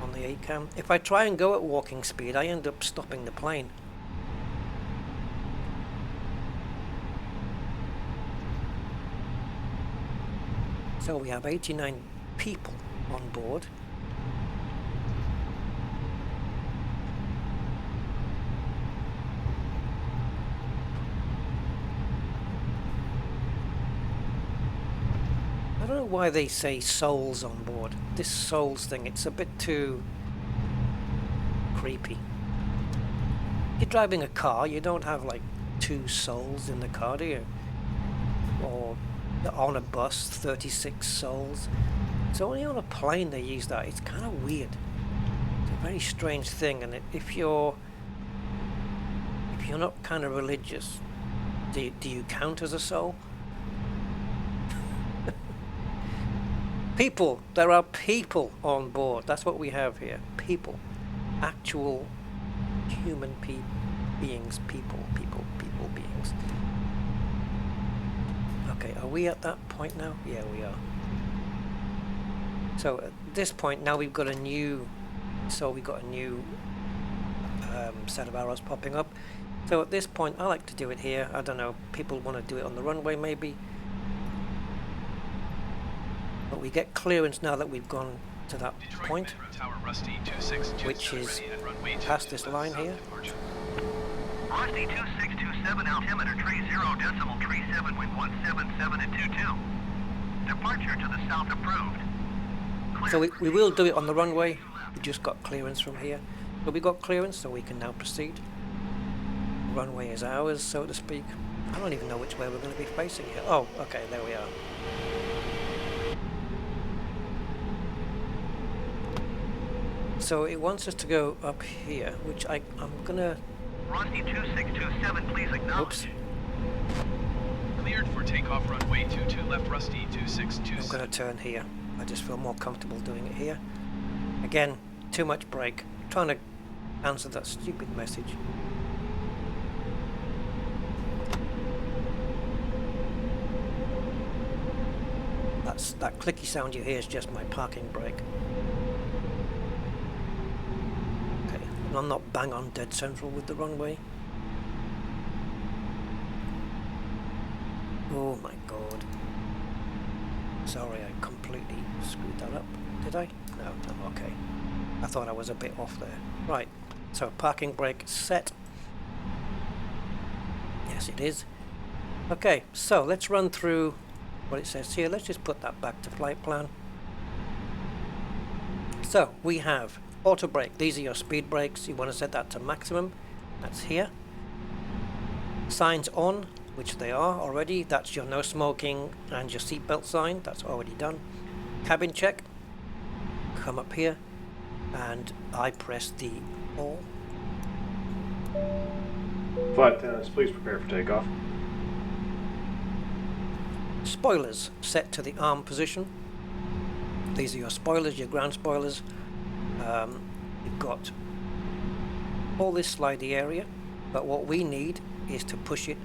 on the ACAM. If I try and go at walking speed, I end up stopping the plane. So we have 89 people on board. I don't know why they say souls on board. This souls thing, it's a bit too creepy. You're driving a car, you don't have like 2 souls in the car, do you? Or on a bus, 36 souls. It's only on a plane they use that. It's kind of weird. It's a very strange thing, and if you're not kind of religious, do you count as a soul? People, there are people on board. That's what we have here. People, actual human beings. People beings. Okay, are we at that point now? Yeah, we are. So at this point now we've got a new set of arrows popping up. So at this point I like to do it here. I don't know, people want to do it on the runway maybe. But we get clearance now that we've gone to that point, which is past this line here. Rusty 2627, altimeter tree 0 decimal tree 7 wind 177 and 22. Departure to the south approved. So we will do it on the runway. We just got clearance from here. But we got clearance, so we can now proceed. The runway is ours, so to speak. I don't even know which way we're going to be facing here. Oh, okay, there we are. So it wants us to go up here, which I'm gonna. Rusty 2627, please acknowledge. Oops. Cleared for takeoff runway 22 left, Rusty 2627. I'm gonna turn here. I just feel more comfortable doing it here. Again, too much brake. Trying to answer that stupid message. That clicky sound you hear is just my parking brake. And I'm not bang on dead central with the runway. Oh my god. Sorry, I completely screwed that up. Did I? No, I'm okay. I thought I was a bit off there. Right, so parking brake set. Yes, it is. Okay, so let's run through what it says here. Let's just put that back to flight plan. So we have auto brake. These are your speed brakes. You want to set that to maximum. That's here. Signs on, which they are already. That's your no smoking and your seatbelt sign. That's already done. Cabin check. Come up here and I press the all. Flight attendants, please prepare for takeoff. Spoilers set to the arm position. These are your spoilers, your ground spoilers. You've got all this slidey area, but what we need is to push it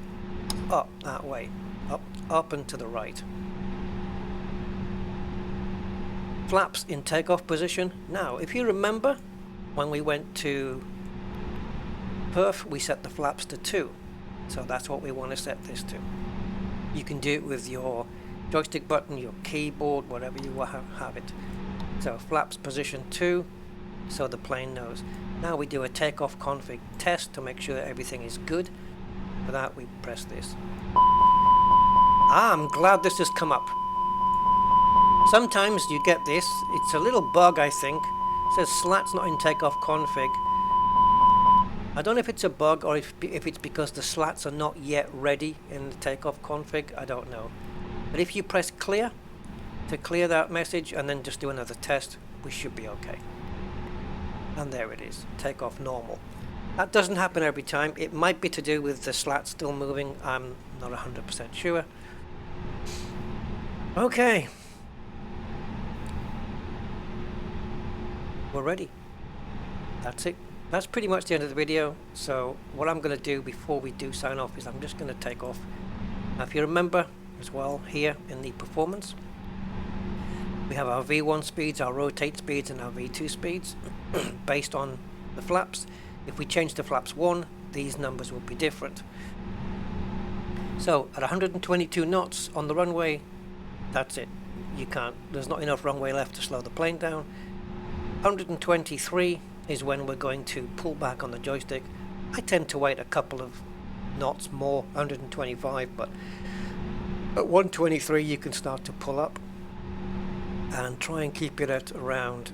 up that way, up and to the right. Flaps in takeoff position. Now, if you remember, when we went to Perth, we set the flaps to 2. So that's what we want to set this to. You can do it with your joystick button, your keyboard, whatever you have it. So flaps position 2, so the plane knows. Now we do a takeoff config test to make sure that everything is good. For that we press this. I'm glad this has come up. Sometimes you get this, it's a little bug I think. It says slats not in takeoff config. I don't know if it's a bug or if it's because the slats are not yet ready in the takeoff config, I don't know. But if you press clear to clear that message and then just do another test, we should be okay. And there it is, takeoff normal. That doesn't happen every time. It might be to do with the slats still moving, I'm not 100% sure. Okay. We're ready. That's it. That's pretty much the end of the video. So what I'm going to do before we do sign off is I'm just going to take off. Now if you remember as well, here in the performance we have our V1 speeds, our rotate speeds and our V2 speeds based on the flaps. If we change the flaps 1, these numbers will be different. So at 122 knots on the runway, that's it. You can't, there's not enough runway left to slow the plane down. 123 is when we're going to pull back on the joystick. I tend to wait a couple of knots more, 125, but at 123 you can start to pull up and try and keep it at around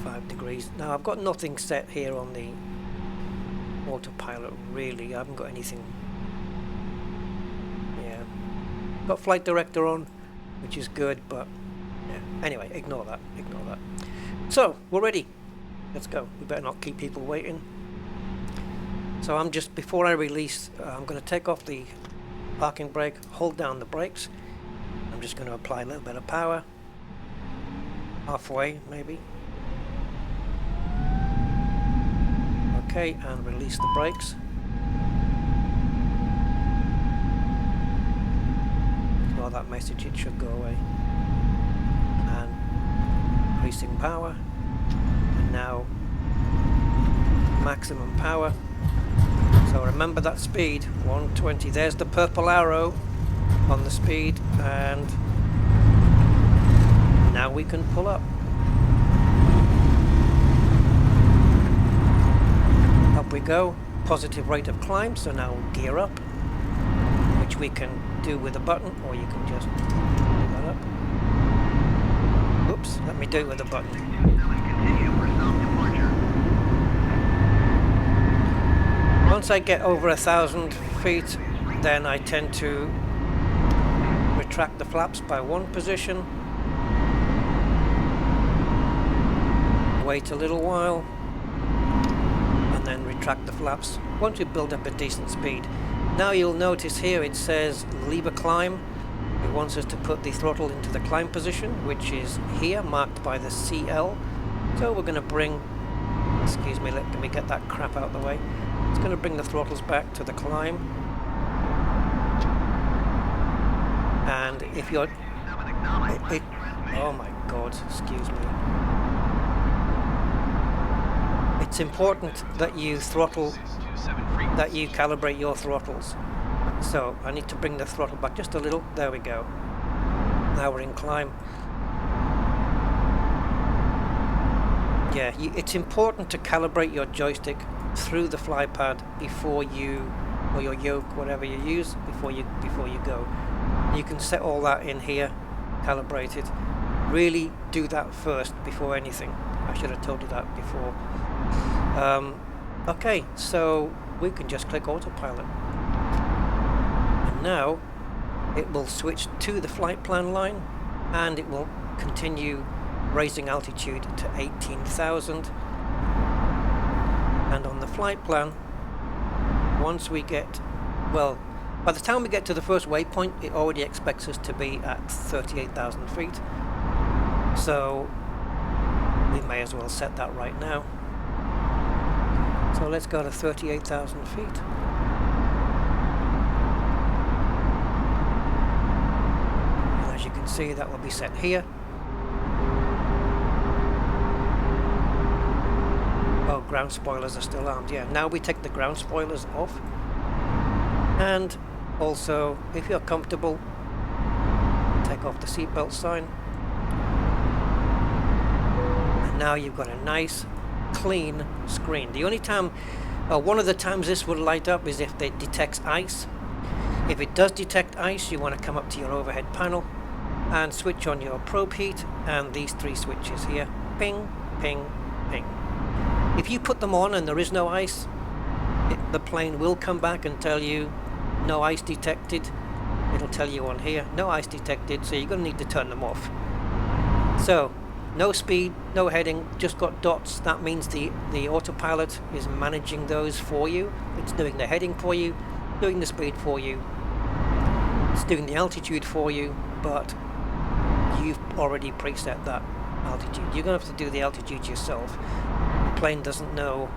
5 degrees. Now I've got nothing set here on the autopilot really. I haven't got anything. Yeah, got flight director on, which is good, but yeah. Anyway, ignore that. So we're ready. Let's go. We better not keep people waiting. So I'm just, before I release, I'm going to take off the parking brake, hold down the brakes. I'm just going to apply a little bit of power, halfway maybe. Okay, and release the brakes. Ignore that message, it should go away. And increasing power. And now maximum power. So remember that speed, 120. There's the purple arrow on the speed, and now we can pull up. Up we go, positive rate of climb, so now we'll gear up, which we can do with a button, or you can just pull that up. Oops, let me do it with a button. Once I get over 1,000 feet, then I tend to retract the flaps by 1 position, wait a little while, and then retract the flaps once we build up a decent speed. Now you'll notice here it says lever climb. It wants us to put the throttle into the climb position, which is here, marked by the CL. So we're going to bring, excuse me, let me get that crap out of the way. It's going to bring the throttles back to the climb. And if you're... oh my god, excuse me. It's important that you throttle, that you calibrate your throttles. So I need to bring the throttle back just a little. There we go. Now we're in climb. Yeah, it's important to calibrate your joystick through the fly pad before you, or your yoke, whatever you use, before you go. You can set all that in here, calibrate it. Really do that first before anything. I should have told you that before. Okay, so we can just click autopilot. And now it will switch to the flight plan line, and it will continue raising altitude to 18,000. And on the flight plan, once we get, well, by the time we get to the first waypoint, it already expects us to be at 38,000 feet. So we may as well set that right now. So let's go to 38,000 feet. And as you can see, that will be set here. Oh, ground spoilers are still armed. Yeah, now we take the ground spoilers off. And also, if you're comfortable, take off the seatbelt sign. And now you've got a nice, clean screen. The only time, one of the times this would light up is if it detects ice. If it does detect ice, you want to come up to your overhead panel and switch on your probe heat and these three switches here. Ping, ping, ping. If you put them on and there is no ice, the plane will come back and tell you no ice detected. It'll tell you on here, no ice detected, so you're going to need to turn them off. So, no speed, no heading, just got dots. That means the autopilot is managing those for you. It's doing the heading for you, doing the speed for you, it's doing the altitude for you, but you've already preset that altitude. You're going to have to do the altitude yourself. The plane doesn't know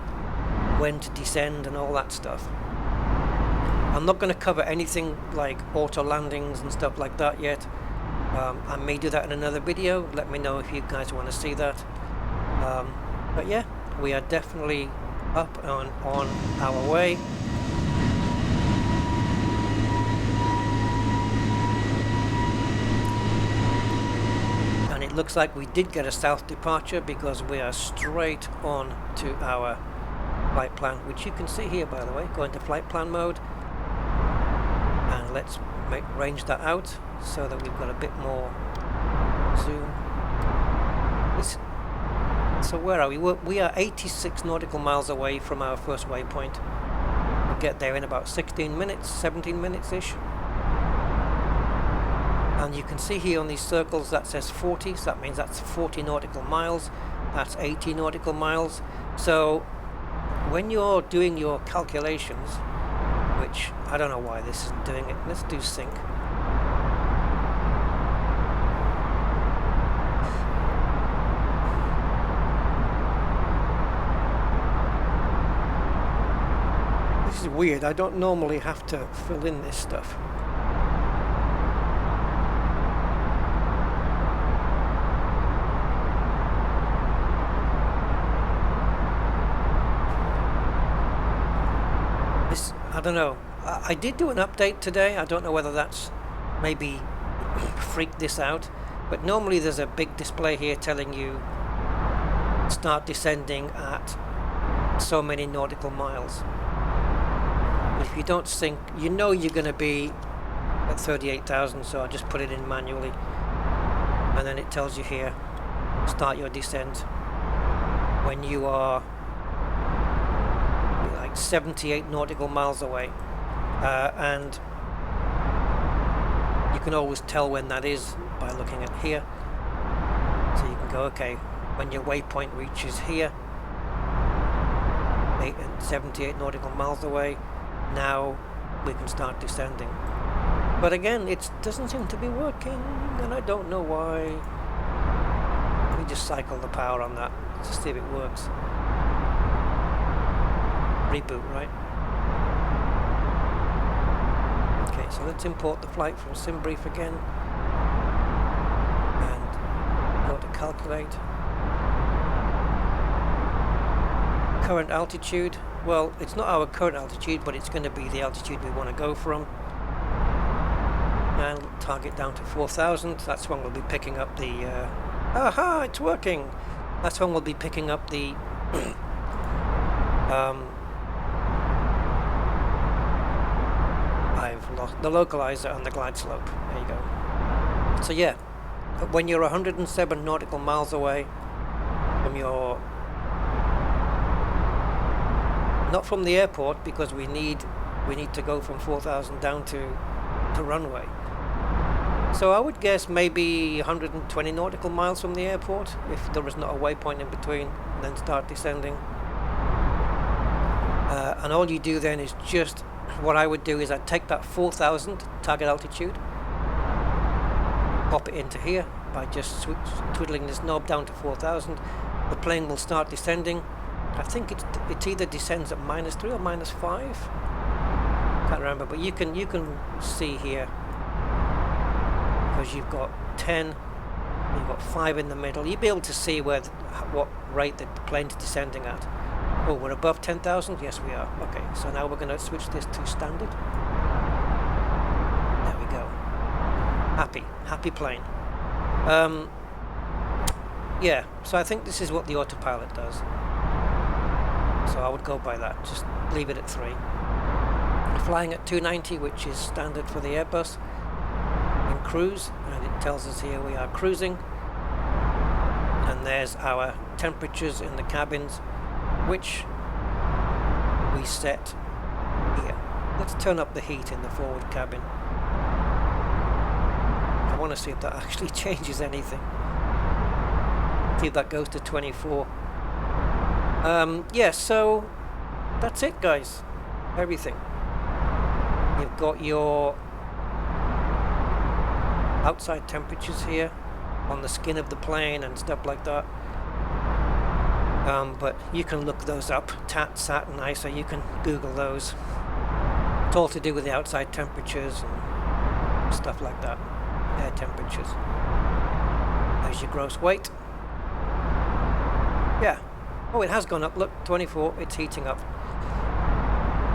when to descend and all that stuff. I'm not going to cover anything like auto landings and stuff like that yet. I may do that in another video. Let me know if you guys want to see that. But yeah, we are definitely up on our way. And it looks like we did get a south departure because we are straight on to our flight plan, which you can see here, by the way. Go into flight plan mode. And let's range that out so that we've got a bit more zoom. So where are we? We are 86 nautical miles away from our first waypoint. We'll get there in about 16 minutes, 17 minutes-ish. And you can see here on these circles that says 40, so that means that's 40 nautical miles. That's 80 nautical miles. So when you're doing your calculations, which I don't know why this isn't doing it. Let's do sync. This is weird. I don't normally have to fill in this stuff. I don't know. I did do an update today. I don't know whether that's maybe freaked this out, but normally there's a big display here telling you start descending at so many nautical miles. But if you don't sync, you know you're going to be at 38,000, so I'll just put it in manually. And then it tells you here, start your descent when you are 78 nautical miles away, and you can always tell when that is by looking at here. So you can go, okay, when your waypoint reaches here, 78 nautical miles away, now we can start descending. But again, it doesn't seem to be working, and I don't know why. Let me just cycle the power on that to see if it works. Reboot, right? Okay, so let's import the flight from SimBrief again and go to calculate. Current altitude, well, it's not our current altitude, but it's going to be the altitude we want to go from. And target down to 4,000. That's when we'll be picking up the aha, it's working. That's when we'll be picking up the I've lost, the localizer and the glide slope. There you go. So yeah, when you're 107 nautical miles away from your, not from the airport, because we need to go from 4,000 down to runway. So I would guess maybe 120 nautical miles from the airport, if there was not a waypoint in between, and then start descending. And all you do then is just, what I would do is I'd take that 4,000 target altitude, pop it into here by just twiddling this knob down to 4,000. The plane will start descending. I think it either descends at -3 or -5. Can't remember, but you can see here, because you've got 10, you've got 5 in the middle. You'll be able to see what rate the plane's descending at. Oh, we're above 10,000? Yes, we are. Okay, so now we're going to switch this to standard. There we go. Happy plane. Yeah, so I think this is what the autopilot does. So I would go by that, just leave it at 3. Flying at 290, which is standard for the Airbus in cruise, and it tells us here we are cruising. And there's our temperatures in the cabins, which we set here. Let's turn up the heat in the forward cabin. I want to see if that actually changes anything. See if that goes to 24. Yeah, so that's it, guys. Everything. You've got your outside temperatures here on the skin of the plane and stuff like that. But you can look those up. TAT, SAT and ISO, you can Google those. It's all to do with the outside temperatures and stuff like that. Air temperatures. There's your gross weight. Yeah. Oh, it has gone up. Look, 24. It's heating up.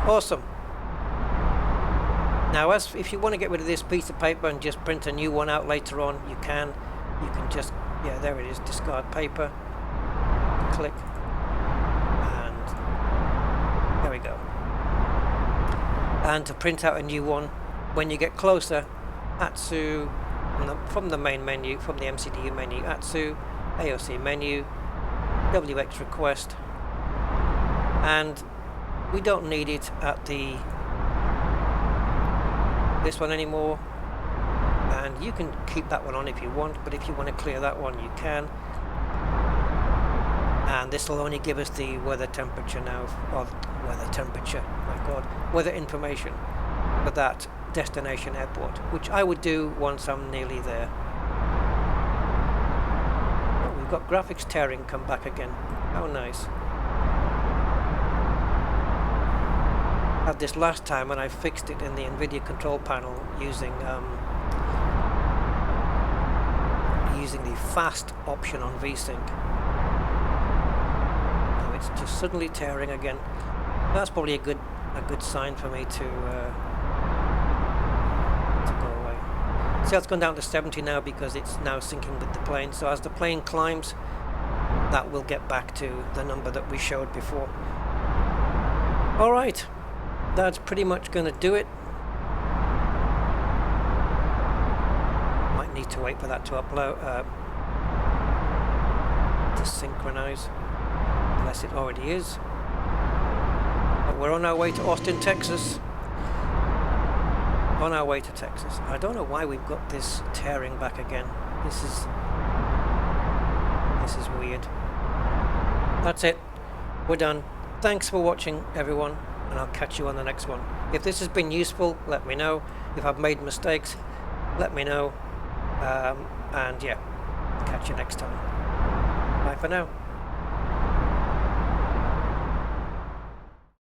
Awesome. Now, if you want to get rid of this piece of paper and just print a new one out later on, you can. You can just, yeah, there it is. Discard paper. Click. And there we go. And to print out a new one, when you get closer, ATSU, from the main menu, from the MCDU menu, ATSU, AOC menu, WX request, and we don't need it at this one anymore, and you can keep that one on if you want, but if you want to clear that one, you can. And this will only give us the weather temperature now, or weather temperature, my god, weather information for that destination airport, which I would do once I'm nearly there. Oh, we've got graphics tearing come back again. How nice. Had this last time and I fixed it in the Nvidia control panel using the fast option on VSync. Now it's just suddenly tearing again. That's probably a good sign for me to go away. See, it's gone down to 70 now because it's now syncing with the plane. So as the plane climbs, that will get back to the number that we showed before. All right. That's pretty much going to do it. Might need to wait for that to upload, to synchronize, unless it already is. But we're on our way to Austin, Texas. On our way to Texas. I don't know why we've got this tearing back again. This is weird. That's it. We're done. Thanks for watching, everyone. And I'll catch you on the next one. If this has been useful, let me know. If I've made mistakes, let me know. And yeah, catch you next time. Bye for now.